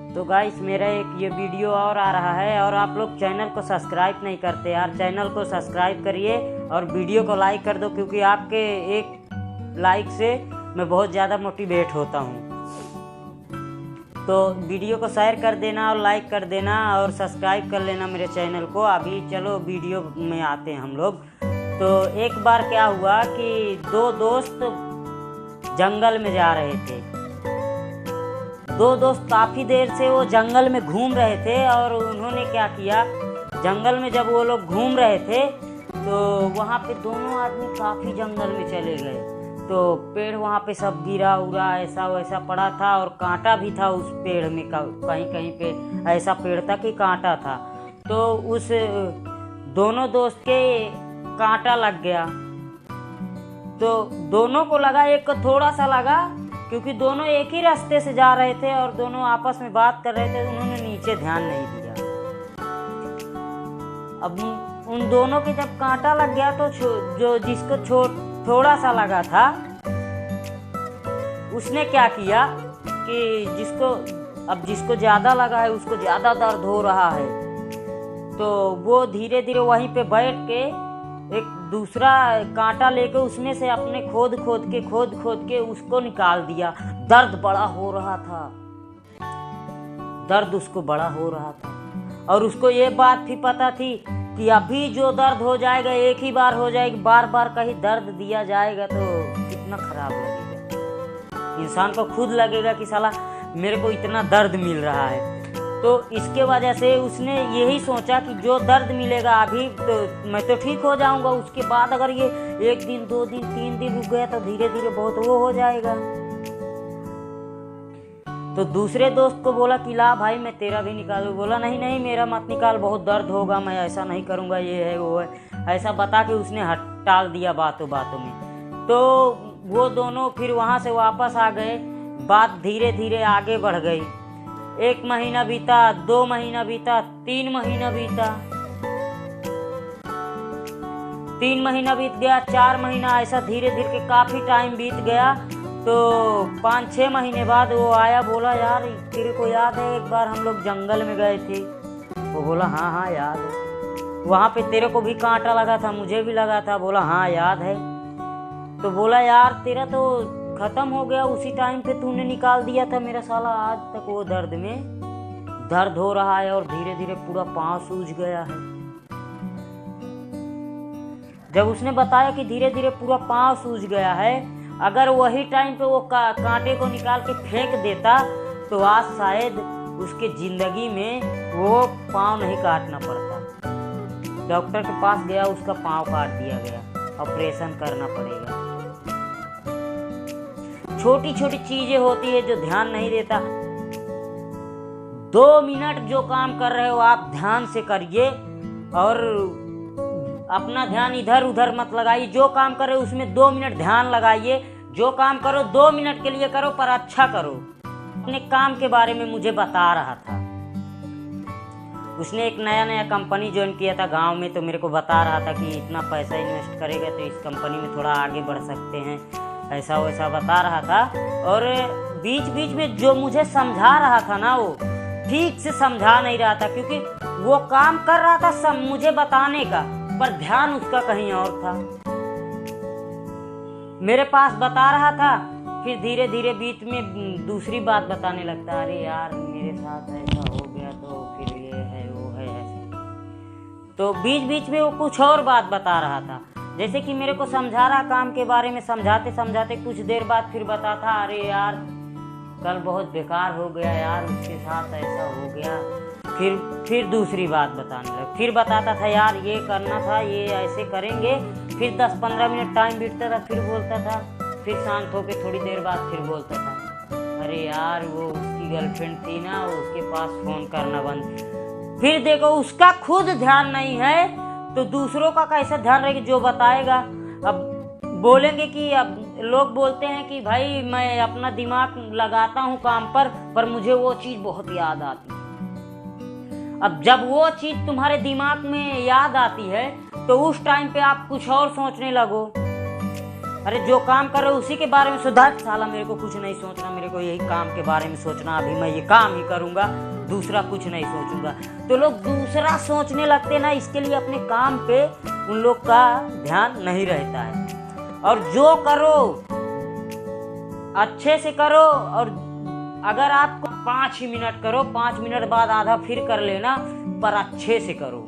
तो गाइस मेरा एक ये वीडियो और आ रहा है और आप लोग चैनल को सब्सक्राइब नहीं करते यार, चैनल को सब्सक्राइब करिए और वीडियो को लाइक कर दो, क्योंकि आपके एक लाइक से मैं बहुत ज़्यादा मोटिवेट होता हूँ। तो वीडियो को शेयर कर देना और लाइक कर देना और सब्सक्राइब कर लेना मेरे चैनल को। अभी चलो वीडियो में आते हैं हम लोग। तो एक बार क्या हुआ कि दो दोस्त जंगल में जा रहे थे। दो दोस्त काफ़ी देर से वो जंगल में घूम रहे थे और उन्होंने क्या किया, जंगल में जब वो लोग घूम रहे थे तो वहाँ पे दोनों आदमी काफ़ी जंगल में चले गए। तो पेड़ वहाँ पे सब गिरा उरा ऐसा वैसा पड़ा था और कांटा भी था उस पेड़ में, कहीं कहीं पे ऐसा पेड़ था कि कांटा था। तो उस दोनों दोस्त के कांटा लग गया। तो दोनों को लगा, एक को थोड़ा सा लगा, क्योंकि दोनों एक ही रास्ते से जा रहे थे और दोनों आपस में बात कर रहे थे। उन्होंने नीचे ध्यान नहीं दिया। अब उन दोनों के जब कांटा लग गया तो जो जिसको थोड़ा सा लगा था उसने क्या किया कि जिसको ज्यादा लगा है उसको ज्यादा दर्द हो रहा है, तो वो धीरे धीरे वहीं पे बैठ के एक दूसरा कांटा लेके उसमें से अपने खोद खोद के उसको निकाल दिया। दर्द बड़ा हो रहा था, दर्द उसको बड़ा हो रहा था और उसको ये बात भी पता थी कि अभी जो दर्द हो जाएगा एक ही बार हो जाएगी, बार बार कहीं दर्द दिया जाएगा तो कितना खराब लगेगा। इंसान को खुद लगेगा कि साला मेरे को इतना दर्द मिल रहा है। तो इसके वजह से उसने यही सोचा कि जो दर्द मिलेगा अभी तो मैं तो ठीक हो जाऊंगा, उसके बाद अगर ये 1 दिन 2 दिन 3 दिन रुक गया तो धीरे धीरे बहुत वो हो जाएगा। तो दूसरे दोस्त को बोला कि ला भाई मैं तेरा भी निकालूं। बोला नहीं नहीं मेरा मत निकाल, बहुत दर्द होगा, मैं ऐसा नहीं करूंगा, ये है वो है, ऐसा बता के उसने टाल दिया बातों बातों में। तो वो दोनों फिर वहां से वापस आ गए। बात धीरे धीरे आगे बढ़ गई। 1 महीना बीता, 2 महीना बीता, 3 महीना बीता, 3 महीना बीत गया, 4 महीना, ऐसा धीरे धीरे काफी टाइम बीत गया। तो 5-6 महीने बाद वो आया, बोला यार तेरे को याद है एक बार हम लोग जंगल में गए थे? वो बोला हाँ हाँ याद है। वहां पे तेरे को भी कांटा लगा था, मुझे भी लगा था। बोला हाँ याद है। तो बोला यार तेरा तो खत्म हो गया, उसी टाइम पे तूने निकाल दिया था मेरा, साला आज तक वो दर्द हो रहा है और धीरे धीरे पूरा पांव सूज गया है। जब उसने बताया कि धीरे धीरे पूरा पांव सूज गया है, अगर वही टाइम पे वो कांटे को निकाल के फेंक देता तो आज शायद उसके जिंदगी में वो पांव नहीं काटना पड़ता। डॉक्टर के पास गया, उसका पांव काट दिया गया, ऑपरेशन करना पड़ेगा। छोटी छोटी चीजें होती है जो ध्यान नहीं देता। 2 मिनट जो काम कर रहे हो आप ध्यान से करिए और अपना ध्यान इधर उधर मत लगाइए। जो काम कर रहे हो उसमें 2 मिनट ध्यान लगाइए। जो काम करो 2 मिनट के लिए करो, पर अच्छा करो। अपने काम के बारे में मुझे बता रहा था। उसने एक नया कंपनी ज्वाइन किया था गांव में, तो मेरे को बता रहा था कि इतना पैसा इन्वेस्ट करेगा तो इस कंपनी में थोड़ा आगे बढ़ सकते हैं, ऐसा वैसा बता रहा था। और बीच बीच में जो मुझे समझा रहा था ना, वो ठीक से समझा नहीं रहा था, क्योंकि वो काम कर रहा था मुझे बताने का, पर ध्यान उसका कहीं और था। मेरे पास बता रहा था, फिर धीरे धीरे बीच में दूसरी बात बताने लगता, अरे यार मेरे साथ ऐसा हो गया तो फिर ये है वो है ऐसा। तो बीच बीच में वो कुछ और बात बता रहा था। जैसे कि मेरे को समझा रहा काम के बारे में, समझाते समझाते कुछ देर बाद फिर बताता, अरे यार कल बहुत बेकार हो गया यार, उसके साथ ऐसा हो गया। फिर दूसरी बात बताने लगा। फिर बताता था यार ये करना था, ये ऐसे करेंगे। फिर 10-15 मिनट टाइम बीतता था, फिर बोलता था। फिर शांत होकर थोड़ी देर बाद फिर बोलता था, अरे यार वो उसकी गर्लफ्रेंड थी ना, उसके पास फोन करना बंद। फिर देखो उसका खुद ध्यान नहीं है तो दूसरों का कैसे ध्यान रहेगा जो बताएगा। अब बोलेंगे कि अब लोग बोलते हैं कि भाई मैं अपना दिमाग लगाता हूँ काम पर मुझे वो चीज बहुत याद आती है। अब जब वो चीज तुम्हारे दिमाग में याद आती है तो उस टाइम पे आप कुछ और सोचने लगो। अरे जो काम करो उसी के बारे में सुधार। साला मेरे को कुछ नहीं सोचना, मेरे को यही काम के बारे में सोचना, अभी मैं ये काम ही करूँगा, दूसरा कुछ नहीं सोचूंगा। तो लोग दूसरा सोचने लगते ना, इसके लिए अपने काम पे उन लोग का ध्यान नहीं रहता है। और जो करो अच्छे से करो, और अगर आपको 5 ही मिनट करो, 5 मिनट बाद आधा फिर कर लेना, पर अच्छे से करो।